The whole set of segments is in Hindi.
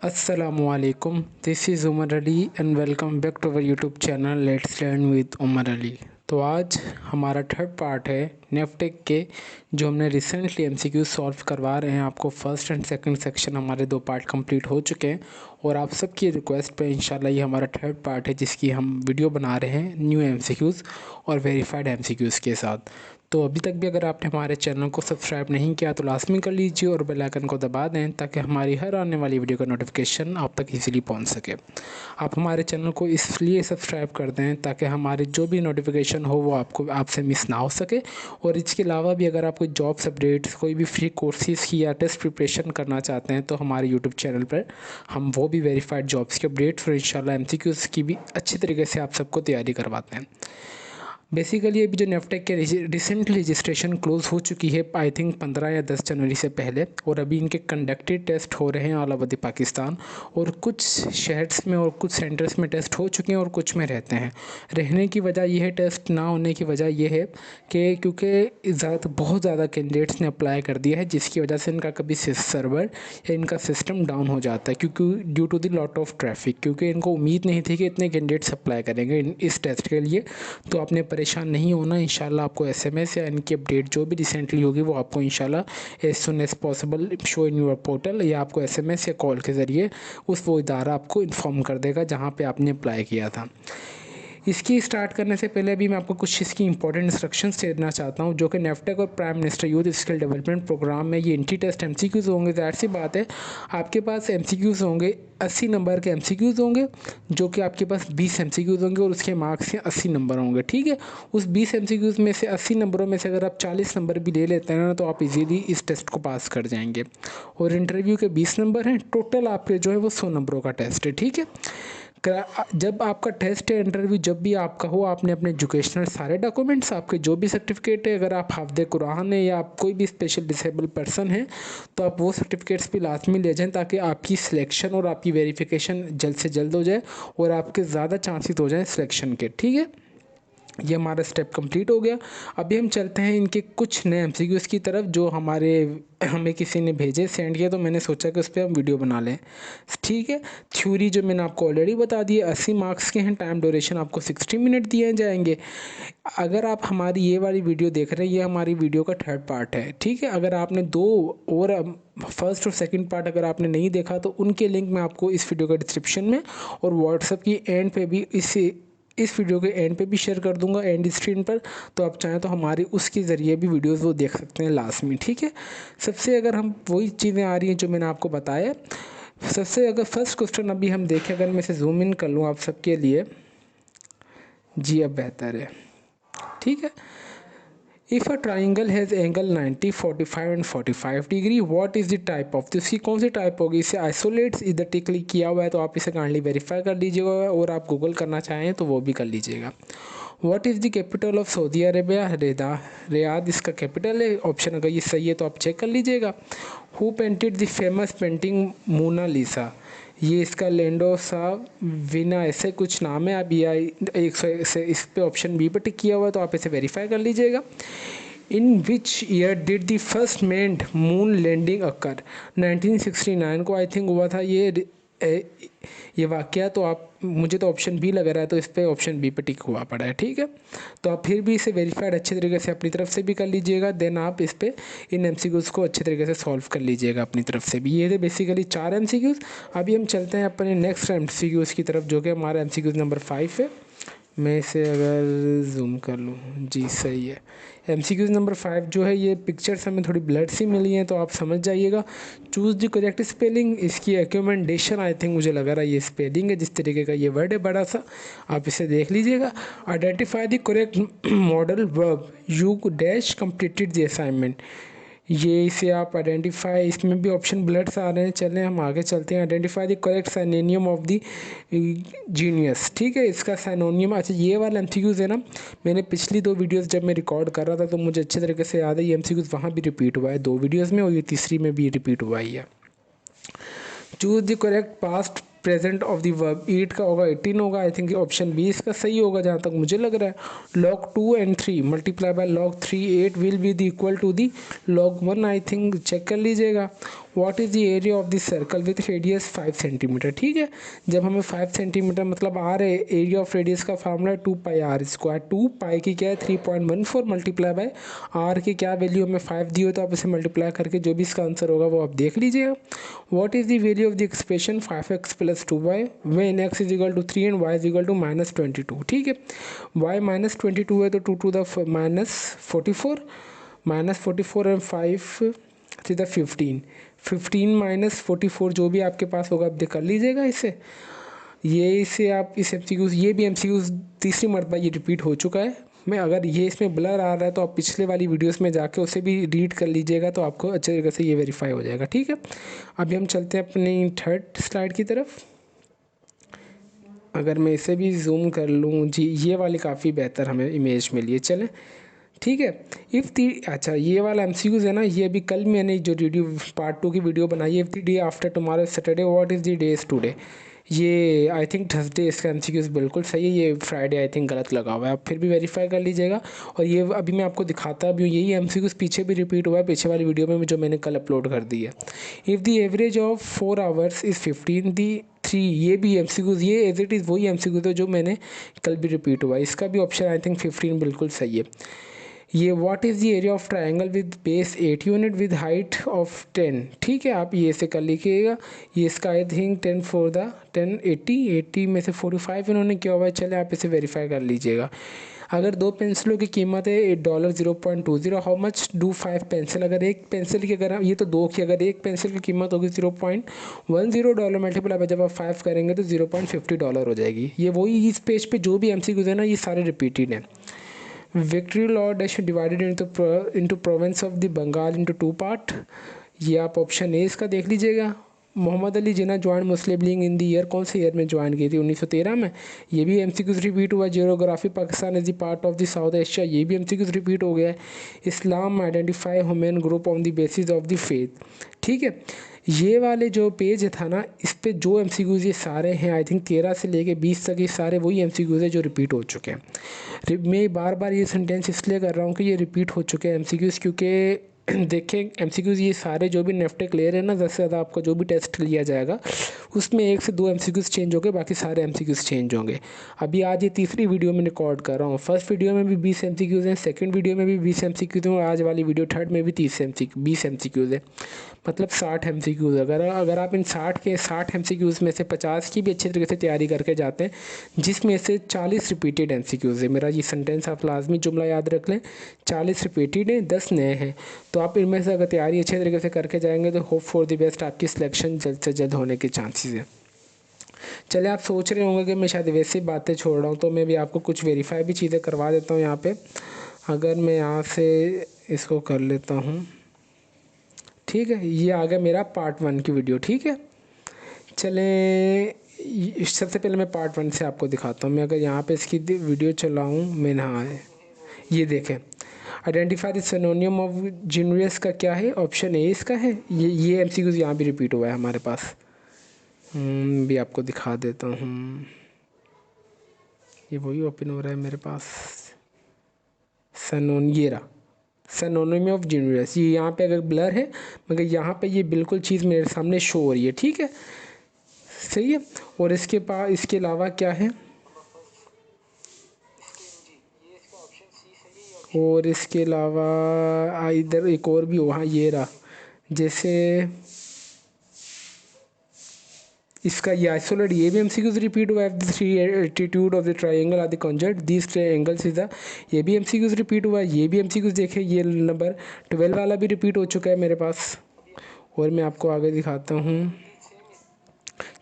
Assalamualaikum. This is Umar Ali and welcome back to our YouTube channel Let's Learn with Umar Ali. तो आज हमारा थर्ड पार्ट है नेफ्टेक के, जो हमने रिसेंटली एमसीक्यू सॉल्व करवा रहे हैं आपको। फर्स्ट एंड सेकंड सेक्शन हमारे दो पार्ट कंप्लीट हो चुके हैं और आप सबकी रिक्वेस्ट पे इंशाल्लाह ये हमारा थर्ड पार्ट है जिसकी हम वीडियो बना रहे हैं न्यू एमसीक्यूज़ और वेरीफाइड एमसीक्यूज़ के साथ। तो अभी तक भी अगर आपने हमारे चैनल को सब्सक्राइब नहीं किया तो लाजमी कर लीजिए और बेल आइकन को दबा दें ताकि हमारी हर आने वाली वीडियो का नोटिफिकेशन आप तक इजीली पहुंच सके। आप हमारे चैनल को इसलिए सब्सक्राइब कर दें ताकि हमारे जो भी नोटिफिकेशन हो वो आपको आपसे मिस ना हो सके। और इसके अलावा भी अगर आप कोई जॉब्स अपडेट्स, कोई भी फ्री कोर्सेज़ की या टेस्ट प्रिपरेशन करना चाहते हैं तो हमारे यूट्यूब चैनल पर हम वो भी वेरीफाइड जॉब्स के अपडेट्स और इंशाल्लाह एमसीक्यूज़ की भी अच्छी तरीके से आप सबको तैयारी करवाते हैं। बेसिकली अभी जो नेफ्टेक के रिसेंटली रजिस्ट्रेशन क्लोज़ हो चुकी है, आई थिंक 15 या 10 जनवरी से पहले, और अभी इनके कंडक्टेड टेस्ट हो रहे हैं ऑल ओवर द पाकिस्तान। और कुछ शहर्स में और कुछ सेंटर्स में टेस्ट हो चुके हैं और कुछ में रहते हैं। रहने की वजह यह है, टेस्ट ना होने की वजह यह है कि क्योंकि बहुत ज़्यादा कैंडिडेट्स ने अप्लाई कर दिया है, जिसकी वजह से इनका कभी सर्वर या इनका सिस्टम डाउन हो जाता है क्योंकि due to the lot of traffic, क्योंकि इनको उम्मीद नहीं थी कि इतने कैंडिडेट्स अप्लाई करेंगे इस टेस्ट के लिए। तो आपने परेशान नहीं होना, इंशाल्लाह आपको एसएमएस या इनकी अपडेट जो भी रिसेंटली होगी वो आपको इंशाल्लाह as soon as possible show in your portal, या आपको एसएमएस या कॉल के ज़रिए वो इदारा आपको इन्फॉर्म कर देगा जहाँ पे आपने अप्लाई किया था। इसकी स्टार्ट करने से पहले भी मैं आपको कुछ इसकी इंपॉर्टेंट इंस्ट्रक्शंस देना चाहता हूँ, जो कि नेफ्टेक और prime minister youth skill development program में ये एंटी टेस्ट एमसीक्यूज़ होंगे। ज़ाहिर सी बात है, आपके पास एमसीक्यूज़ होंगे, 80 नंबर के एमसीक्यूज़ होंगे, जो कि आपके पास 20 एमसीक्यूज़ होंगे और उसके मार्क्स से 80 नंबर होंगे। ठीक है, उस 20 एमसीक्यूज़ में से 80 नंबरों में से अगर आप 40 नंबर भी ले लेते हैं ना तो आप इजीली इस टेस्ट को पास कर जाएंगे। और इंटरव्यू के 20 नंबर हैं, टोटल आपके जो है वो 100 नंबरों का टेस्ट है। ठीक है, जब आपका टेस्ट है, इंटरव्यू जब भी आपका हो, आपने अपने एजुकेशनल सारे डॉक्यूमेंट्स, आपके जो भी सर्टिफिकेट है, अगर आप हाफ़िज़ कुरान है या आप कोई भी स्पेशल डिसेबल पर्सन है तो आप वो सर्टिफिकेट्स भी लाजमी ले जाएं ताकि आपकी सिलेक्शन और आपकी वेरिफिकेशन जल्द से जल्द हो जाए और आपके ज़्यादा चांसेस हो जाएं सिलेक्शन के। ठीक है, ये हमारा स्टेप कंप्लीट हो गया। अभी हम चलते हैं इनके कुछ नए एमसीक्यूज़ की तरफ जो हमें किसी ने भेजे, सेंड किया, तो मैंने सोचा कि उस पर हम वीडियो बना लें। ठीक है, थ्योरी जो मैंने आपको ऑलरेडी बता दी है 80 मार्क्स के हैं, टाइम ड्यूरेशन आपको 60 मिनट दिए जाएंगे। अगर आप हमारी ये वाली वीडियो देख रहे हैं, ये हमारी वीडियो का थर्ड पार्ट है। ठीक है, अगर आपने दो और फर्स्ट और सेकंड पार्ट अगर आपने नहीं देखा तो उनके लिंक मैं आपको इस वीडियो के डिस्क्रिप्शन में और व्हाट्सएप की एंड पे भी इस वीडियो के एंड पे भी शेयर कर दूंगा, एंड स्क्रीन पर। तो आप चाहें तो हमारी उसके ज़रिए भी वीडियोस वो देख सकते हैं लास्ट में। ठीक है, सबसे अगर हम वही चीज़ें आ रही हैं जो मैंने आपको बताया, सबसे अगर फर्स्ट क्वेश्चन अभी हम देखें, अगर मैं इसे जूम इन कर लूँ आप सबके लिए, जी अब बेहतर है। ठीक है, if a triangle has angle 90, 45 and 45 degree, what is the type of, तो इसकी कौन सी टाइप होगी? इसे आइसोलेट्स इधर किया हुआ है तो आप इसे काइंडली वेरीफाई कर लीजिएगा, और आप गूगल करना चाहें तो वो भी कर लीजिएगा। What is the capital of Saudi Arabia? Riyadh इसका कैपिटल है। ऑप्शन अगर ये सही है तो आप चेक कर लीजिएगा। Who painted the famous painting Mona Lisa? ये इसका लेंडो सा विना ऐसे कुछ नाम है। अब ये 100 से इस पे ऑप्शन बी पर टिक किया हुआ है तो आप इसे वेरीफाई कर लीजिएगा। In which year did the first manned moon landing occur? 1969 को आई थिंक हुआ था ये वाक़या। तो आप, मुझे तो ऑप्शन बी लग रहा है तो इस पर ऑप्शन बी पे टिक हुआ पड़ा है। ठीक है, तो आप फिर भी इसे वेरीफाइड अच्छे तरीके से अपनी तरफ से भी कर लीजिएगा, देन आप इस पे इन एमसीक्यूज़ को अच्छे तरीके से सॉल्व कर लीजिएगा अपनी तरफ से भी। ये थे बेसिकली 4 एमसीक्यूज़। अभी हम चलते हैं अपने नेक्स्ट एमसीक्यूज़ की तरफ, जो कि हमारा एमसीक्यूज़ नंबर 5 है। मैं इसे अगर जूम कर लूँ, जी सही है। एमसीक्यूज़ नंबर 5 जो है, ये पिक्चर्स हमें थोड़ी ब्लड सी मिली हैं तो आप समझ जाइएगा। चूज़ द करेक्ट स्पेलिंग, इसकी रिकमेंडेशन आई थिंक मुझे लग रहा है ये स्पेलिंग है, जिस तरीके का ये वर्ड है बड़ा सा, आप इसे देख लीजिएगा। Identify the correct modal verb, you dash completed the assignment. ये इसे आप आइडेंटिफाई, इसमें भी ऑप्शन ब्लड्स आ रहे हैं। चलें हम आगे चलते हैं। Identify the correct synonym of the genius. ठीक है, इसका साइनोनियम, अच्छा ये वाला एमसीक्यूज़ है ना, मैंने पिछली 2 वीडियोस जब मैं रिकॉर्ड कर रहा था तो मुझे अच्छे तरीके से याद है, ये एमसीक्यूज़ वहाँ भी रिपीट हुआ है 2 वीडियोज़ में, और ये तीसरी में भी रिपीट हुआ ही है। Choose the correct past present of the verb, eat का होगा 18 होगा, आई थिंक ऑप्शन बी इसका सही होगा जहाँ तक मुझे लग रहा है। log 2 and 3 multiply by log 3 8 will be the equal to the log 1, I think check कर लीजिएगा। What is the area of this circle with radius 5 centimetre. ठीक है, जब हमें 5 सेंटीमीटर मतलब आर है, एरिया ऑफ रेडियस का फार्मूला 2πr²। 2π की क्या है 3.14 मल्टीप्लाई बाय आर की क्या वैल्यू हमें 5 दी हो, तो आप इसे मल्टीप्लाई करके जो भी इसका आंसर होगा वो आप देख लीजिएगा। What is the value of the expression 5x + 2y when x = 3 and y = -22। ठीक है, y -22 है तो 2 to the -44 and 5 to the 15 -44 जो भी आपके पास होगा आप कर लीजिएगा इसे। इसे आप इस MCQ, ये भी MCQ तीसरी मरतबा ये रिपीट हो चुका है। मैं अगर ये इसमें ब्लर आ रहा है तो आप पिछले वाली वीडियोस में जाके उसे भी रीड कर लीजिएगा, तो आपको अच्छे तरीके से ये वेरीफाई हो जाएगा। ठीक है, अभी हम चलते हैं अपनी थर्ड स्लाइड की तरफ। अगर मैं इसे भी जूम कर लूँ जी, ये वाली काफ़ी बेहतर हमें इमेज मिली है। चलें, ठीक है। अच्छा, ये वाला MCQs है ना, ये अभी कल मैंने जो वीडियो पार्ट 2 की वीडियो बनाई है। If the day after tomorrow Saturday what is the days today, ये आई थिंक थर्सडे इसका MCQs बिल्कुल सही है। ये फ्राइडे आई थिंक गलत लगा हुआ है, आप फिर भी वेरीफाई कर लीजिएगा। और ये अभी मैं आपको दिखाता भी हूँ, यही MCQs पीछे भी रिपीट हुआ है पिछले वाली वीडियो में जो मैंने कल अपलोड कर दी है। If the average of 4 hours is 15 दी 3, ये भी MCQs, ये एज इट इज़ वही MCQs है जो मैंने कल भी रिपीट हुआ है। इसका भी ऑप्शन आई थिंक 15 बिल्कुल सही है। ये what is the area of triangle with base 8 unit with height of 10। ठीक है, आप ये से कर लिखिएगा। ये इसका आई थिंक 10 फॉर द 10 80 में से 45 इन्होंने किया हुआ है। चले आप इसे वेरीफाई कर लीजिएगा। अगर 2 पेंसिलों की कीमत है $0.20, हाउ मच डू 5 पेंसिल। अगर एक पेंसिल की, अगर ये तो 2 की, अगर एक पेंसिल की कीमत होगी $0.10 मल्टीप्लाई बाय जब आप 5 करेंगे तो $0.50 हो जाएगी। ये वही इस पेज पे जो भी MCQs है ना, ये सारे रिपीटेड हैं। Victory law dash divided into province of the Bengal into 2 part. ये आप ऑप्शन ए इसका देख लीजिएगा। Mohammad Ali Jinnah join Muslim League in the year, कौन से ईयर में ज्वाइन की थी, 1913 में। ये भी MCQs रिपीट हुआ। Geography Pakistan is the part of the South Asia, ये भी MCQs रिपीट हो गया है। Islam identify human group on the basis of the faith. ठीक है, ये वाले जो पेज था ना, इस पे जो MCQs ये सारे हैं आई थिंक 13 से लेके 20 तक, ये सारे वही MCQs है जो रिपीट हो चुके हैं। मैं बार बार ये सेंटेंस इसलिए कर रहा हूँ कि ये रिपीट हो चुके हैं MCQs, क्योंकि देखें MCQs ये सारे जो भी नेफ्टेक क्लियर है ना, ज़्यादा से ज़्यादा आपका जो भी टेस्ट लिया जाएगा उसमें 1 से 2 MCQs चेंज होंगे, बाकी सारे MCQs चेंज होंगे। अभी आज ये तीसरी वीडियो में रिकॉर्ड कर रहा हूँ। फर्स्ट वीडियो में भी 20 MCQs हैं, सेकंड वीडियो में भी 20 MCQs हैं, और आज वाली वीडियो थर्ड में भी 20 MCQs है, मतलब 60 MCQs। अगर आप इन 60 MCQs में से 50 की भी अच्छी तरीके से तैयारी करके जाते हैं, जिसमें से 40 रिपीटेड MCQs है, मेरा ये सेंटेंस आप लाजमी जुमला याद रख लें, 40 रिपीटेड हैं, 10 नए हैं। तो आप इनमें से अगर तैयारी अच्छे तरीके से करके जाएंगे तो होप फॉर द बेस्ट, आपकी सिलेक्शन जल्द से जल्द होने के चांसेस हैं। चलिए, आप सोच रहे होंगे कि मैं शायद वैसे ही बातें छोड़ रहा हूँ, तो मैं भी आपको कुछ वेरीफाई भी चीज़ें करवा देता हूँ यहाँ पे। अगर मैं यहाँ से इसको कर लेता हूँ, ठीक है, ये आ गया मेरा पार्ट 1 की वीडियो। ठीक है, चलें, सबसे पहले मैं पार्ट 1 से आपको दिखाता हूँ। मैं अगर यहाँ पे इसकी वीडियो चलाऊँ, मैंने, हाँ, ये देखें, identify the synonym of genius का क्या है, ऑप्शन ए इसका है। ये MCQs यहाँ भी रिपीट हुआ है हमारे पास। भी आपको दिखा देता हूँ, ये वही ओपन हो रहा है मेरे पास। सिनोनिम ऑफ जीनियस, ये यहाँ पे अगर ब्लर है, मगर यहाँ पे ये बिल्कुल चीज़ मेरे सामने शो हो रही है। ठीक है, सही है। और इसके अलावा क्या है, और इसके अलावा इधर एक और भी हो, हाँ ये रहा, जैसे इसका ये आइसोलेट, ये भी MCQs रिपीट हुआ है। Three attitude of the triangle are the conjugate this triangles is the, ये भी MCQs रिपीट हुआ है। ये भी MCQs देखे, ये नंबर 12 वाला भी रिपीट हो चुका है मेरे पास। और मैं आपको आगे दिखाता हूँ,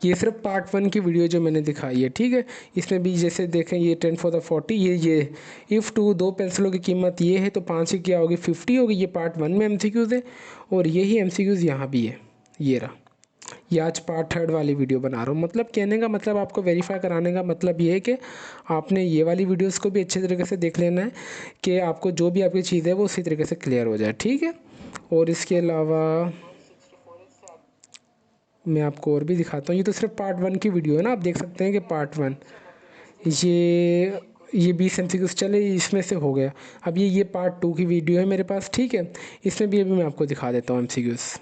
ये सिर्फ पार्ट 1 की वीडियो जो मैंने दिखाई है। ठीक है, इसमें भी जैसे देखें, ये 10 फॉर द 40, ये इफ़ 2 पेंसिलों की कीमत ये है तो 5 की क्या होगी, 50 होगी। ये पार्ट 1 में MCQs है, और यही MCQs यहाँ भी है। ये रहा, ये आज पार्ट 3 वाली वीडियो बना रहा हूँ। मतलब कहने का मतलब, आपको वेरीफाई कराने का मतलब ये है कि आपने ये वाली वीडियोस को भी अच्छे तरीके से देख लेना है, कि आपको जो भी आपकी चीज़ है वो उसी तरीके से क्लियर हो जाए। ठीक है, और इसके अलावा मैं आपको और भी दिखाता हूँ। ये तो सिर्फ पार्ट 1 की वीडियो है ना, आप देख सकते हैं कि पार्ट 1 ये 20 MCQs चले, इसमें से हो गया। अब ये पार्ट 2 की वीडियो है मेरे पास। ठीक है, इसमें भी अभी मैं आपको दिखा देता हूँ MCQs।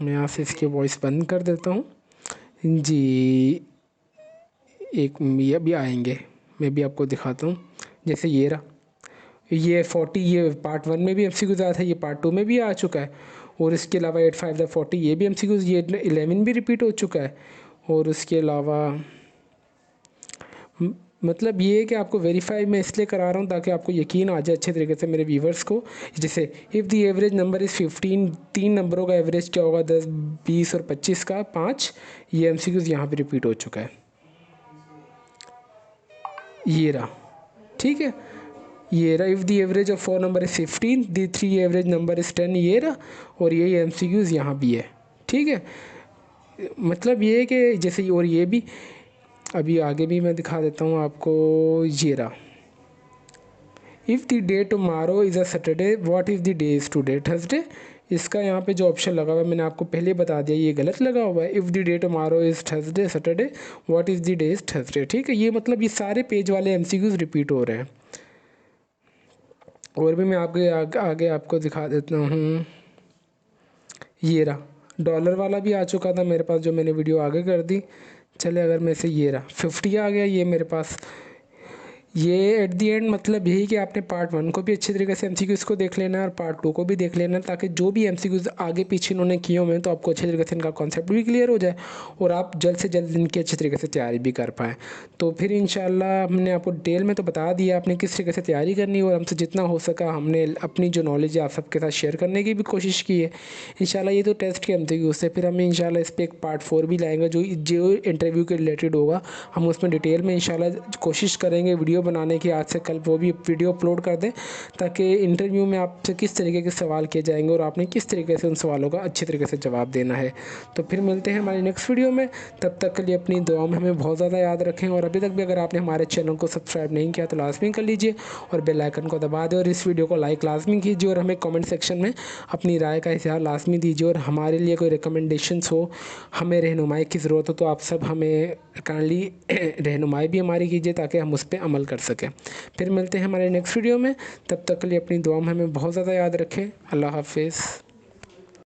मैं यहाँ से इसकी वॉइस बंद कर देता हूँ जी। एक ये अभी आएंगे, मैं भी आपको दिखाता हूँ। जैसे ये रहा, ये 40, ये पार्ट 1 में भी एमसीक्यूज आया था, ये पार्ट 2 में भी आ चुका है। और इसके अलावा 8 5 द 40 ये भी एमसीक्यूज, ये 11 भी रिपीट हो चुका है। और उसके अलावा मतलब ये है कि आपको वेरीफाई मैं इसलिए करा रहा हूँ ताकि आपको यकीन आ जाए अच्छे तरीके से मेरे व्यूवर्स को। जैसे if the average number is 15, 3 नंबरों का एवरेज क्या होगा, 10 20 और 25 का 5। ये एमसीक्यूज यहाँ पे रिपीट हो चुका है, ये रहा, ठीक है। ये रहा, if the average of 4 number is 15, the 3 average number is 10, ये रहा। और ये एमसीक्यूज यहाँ भी है, ठीक है। मतलब ये है कि जैसे, और ये भी अभी आगे भी मैं दिखा देता हूँ आपको। ये रहा, if the day tomorrow is a Saturday, what is the day is today, Thursday. इसका यहाँ पे जो ऑप्शन लगा हुआ है मैंने आपको पहले बता दिया, ये गलत लगा हुआ है। If the day tomorrow is Thursday Saturday, what is the day is Thursday, ठीक है। ये मतलब ये सारे पेज वाले एमसीक्यूज रिपीट हो रहे हैं। और भी मैं आगे आपको दिखा देता हूँ। ये रहा, डॉलर वाला भी आ चुका था मेरे पास, जो मैंने वीडियो आगे कर दी। चले, अगर मैं से, ये रहा 50 आ गया ये मेरे पास। ये एट दी एंड मतलब यही कि आपने पार्ट 1 को भी अच्छे तरीके से एमसीक्यूज़ को देख लेना है और पार्ट 2 को भी देख लेना है, ताकि जो भी एमसीक्यूज़ आगे पीछे इन्होंने किए हुए हैं तो आपको अच्छे तरीके से इनका कॉन्सेप्ट भी क्लियर हो जाए और आप जल्द से जल्द इनकी अच्छे तरीके से तैयारी भी कर पाएँ। तो फिर इंशाल्लाह हमने आपको डिटेल में तो बता दिया आपने किस तरीके से तैयारी करनी है, और हमसे जितना हो सका हमने अपनी जो नॉलेज है आप सबके साथ शेयर करने की भी कोशिश की है। इंशाल्लाह ये तो टेस्ट के एमसीक्यूज़ से, फिर हम इंशाल्लाह इस पर एक पार्ट 4 भी लाएंगे जो इंटरव्यू के रिलेटेड होगा। हम उसमें डिटेल में इंशाल्लाह कोशिश करेंगे वीडियो बनाने की, आज से कल वो भी वीडियो अपलोड कर दें, ताकि इंटरव्यू में आपसे किस तरीके के सवाल किए जाएंगे और आपने किस तरीके से उन सवालों का अच्छे तरीके से जवाब देना है। तो फिर मिलते हैं हमारी नेक्स्ट वीडियो में, तब तक के लिए अपनी दुआ में हमें बहुत ज़्यादा याद रखें। और अभी तक भी अगर आपने हमारे चैनल को सब्सक्राइब नहीं किया तो लाजमी कर लीजिए और बेल आइकन को दबा दें, और इस वीडियो को लाइक लाजमी कीजिए और हमें कमेंट सेक्शन में अपनी राय का इज़हार लाजमी दीजिए। और हमारे लिए कोई रिकमेंडेशंस हो, हमें रहनुमाई की ज़रूरत हो, तो आप सब हमें काइंडली रहनुमाई भी हमारी कीजिए ताकि हम उस पर अमल कर सकें। फिर मिलते हैं हमारे नेक्स्ट वीडियो में, तब तक के लिए अपनी दुआ में हमें बहुत ज़्यादा याद रखें। अल्लाह हाफिज़।